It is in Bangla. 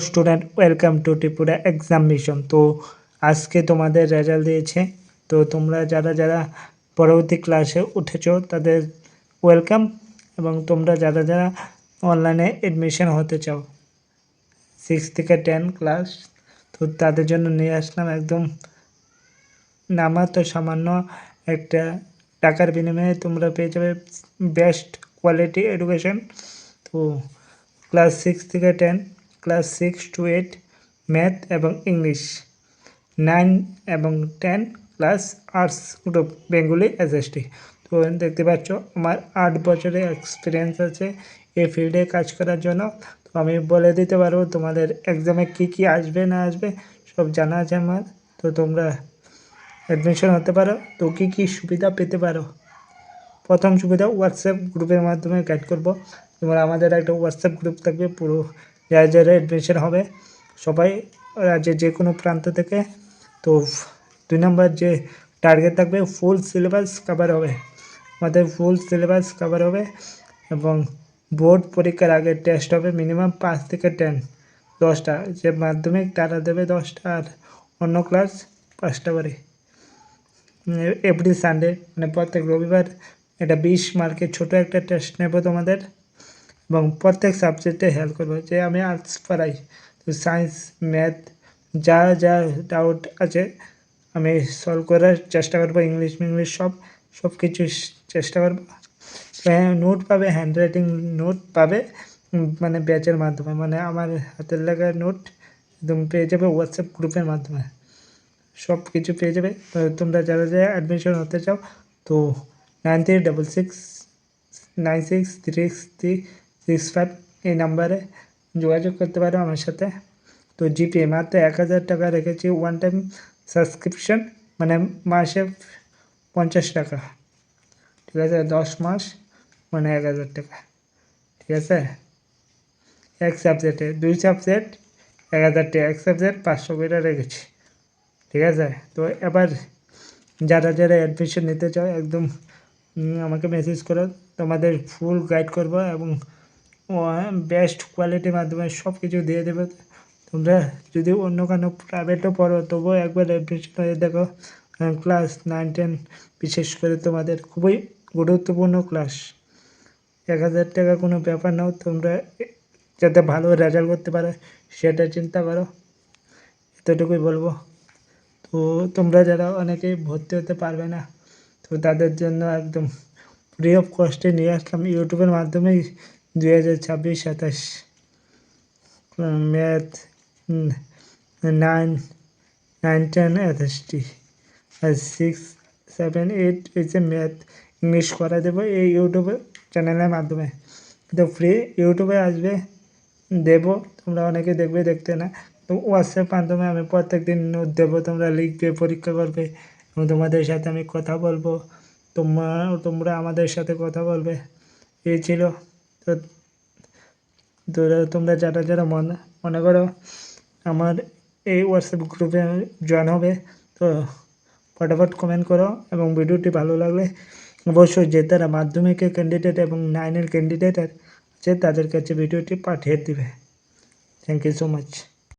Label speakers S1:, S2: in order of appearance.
S1: Student welcome to Tripura exam mission. তো আজকে তোমাদের রেজাল্ট দিয়েছে। তো তোমরা যারা যারা পরবর্তী ক্লাসে উঠেছো তাদের ওয়েলকাম, এবং তোমরা যারা যারা অনলাইনে এডমিশন হতে চাও 6 থেকে 10 ক্লাস, তো তাদের জন্য নিয়ে আসলাম একদম নামাতো সামান্য একটা টাকার বিনিময়ে তোমরা পেয়ে যাবে বেস্ট কোয়ালিটি এডুকেশন। তো ক্লাস 6 থেকে 10, ক্লাস 6 to 8 ম্যাথ এবং ইংলিশ, 9 এবং 10 class arts group Bengali SST. তো দেখতে পাচ্ছ আমার 8 বছরের এক্সপিরিয়েন্স আছে এই ফিল্ডে কাজ করার জন্য। তো আমি বলে দিতে পারবো তোমাদের এক্সামে কী কী আসবে না আসবে সব জানা আছে আমার। তো তোমরা অ্যাডমিশন হতে পারো। তো কী কী সুবিধা পেতে পারো? প্রথম সুবিধা, হোয়াটসঅ্যাপ গ্রুপের মাধ্যমে গাইড করব। যেমন আমাদের একটা হোয়াটসঅ্যাপ গ্রুপ থাকবে, পুরো যারা যারা অ্যাডমিশন হবে সবাই রাজ্যের যে কোনো প্রান্ত থেকে। তো 2 নম্বর যে টার্গেট থাকবে, ফুল সিলেবাস কভার হবে, আমাদের ফুল সিলেবাস কভার হবে। এবং বোর্ড পরীক্ষার আগে টেস্ট হবে মিনিমাম 5 থেকে 10, 10টা। যে মাধ্যমিক তারা দেবে 10টা, আর অন্য ক্লাস 5টা করে। এভরি সানডে মানে প্রত্যেক রবিবার একটা 20 মার্কের ছোটো একটা টেস্ট নেব তোমাদের, এবং প্রত্যেক সাবজেক্টে হেল্প করবো। যে আমি আর্টস পড়াই, তো সায়েন্স ম্যাথ যা যা ডাউট আছে আমি সলভ করার চেষ্টা করবো। ইংলিশ সব কিছু চেষ্টা করবো। নোট পাবে, হ্যান্ড রাইটিং নোট পাবে, মানে ব্যাচের মাধ্যমে, মানে আমার হাতের লেখার নোট একদম পেয়ে যাবে হোয়াটসঅ্যাপ গ্রুপের মাধ্যমে, সব কিছু পেয়ে যাবে। তো তোমরা যারা যারা অ্যাডমিশন হতে চাও, তো 9366963365 এই নাম্বারে যোগাযোগ করতে পারো আমার সাথে। তো জিপে মাত্র 1000 টাকা রেখেছি, ওয়ান টাইম সাবস্ক্রিপশন, মানে মাসে 50 টাকা, ঠিক আছে? 10 মাস মানে 1000 টাকা, ঠিক আছে? এক সাবজেক্টে 2 সাবজেক্ট 1000 টাকা, এক সাবজেক্ট 500 করে রেখেছি, ঠিক আছে? তো এবার যারা যারা অ্যাডমিশন নিতে চাও একদম আমাকে মেসেজ করো, তোমাদের ফুল গাইড করবো এবং বেস্ট কোয়ালিটির মাধ্যমে সব কিছু দিয়ে দেবে। তোমরা যদি অন্য কোনো প্রাইভেটও পড়ো তবুও একবার অ্যাডমিশন হয়ে দেখো। ক্লাস 9, 10 বিশেষ করে তোমাদের খুবই গুরুত্বপূর্ণ ক্লাস। 1000 টাকা কোনো ব্যাপার নাও, তোমরা যাতে ভালো রেজাল্ট করতে পারো সেটা চিন্তা করো, এতটুকুই বলবো। তো তোমরা যারা অনেকেই ভর্তি হতে পারবে না, তো তাদের জন্য একদম ফ্রি অফ কস্টে নিয়ে আসলাম ইউটিউবের মাধ্যমেই 2026-27 ম্যাথ 9, 10 এসএসটি, আর 6, 7, 8 হচ্ছে ম্যাথ ইংলিশ করা দেবো এই ইউটিউব চ্যানেলের মাধ্যমে। কিন্তু ফ্রি ইউটিউবে আসবে দেবো, তোমরা অনেকে দেখবে, দেখতে না। তো হোয়াটসঅ্যাপ মাধ্যমে আমি প্রত্যেক দিন নোট দেবো, তোমরা লিখবে, পরীক্ষা করবে, এবং তোমাদের সাথে আমি কথা বলবো, তোমরা আমাদের সাথে কথা বলবে। এই ছিল। তো তোমরা যারা যারা মনে করো আমার এই হোয়াটসঅ্যাপ গ্রুপে জয়েন হবে, তো ফটাফট কমেন্ট করো, এবং ভিডিওটি ভালো লাগলে অবশ্যই যে তারা মাধ্যমিকের ক্যান্ডিডেট এবং 9-এর ক্যান্ডিডেট আছে তাদের কাছে ভিডিওটি পাঠিয়ে দিবে। Thank you so much.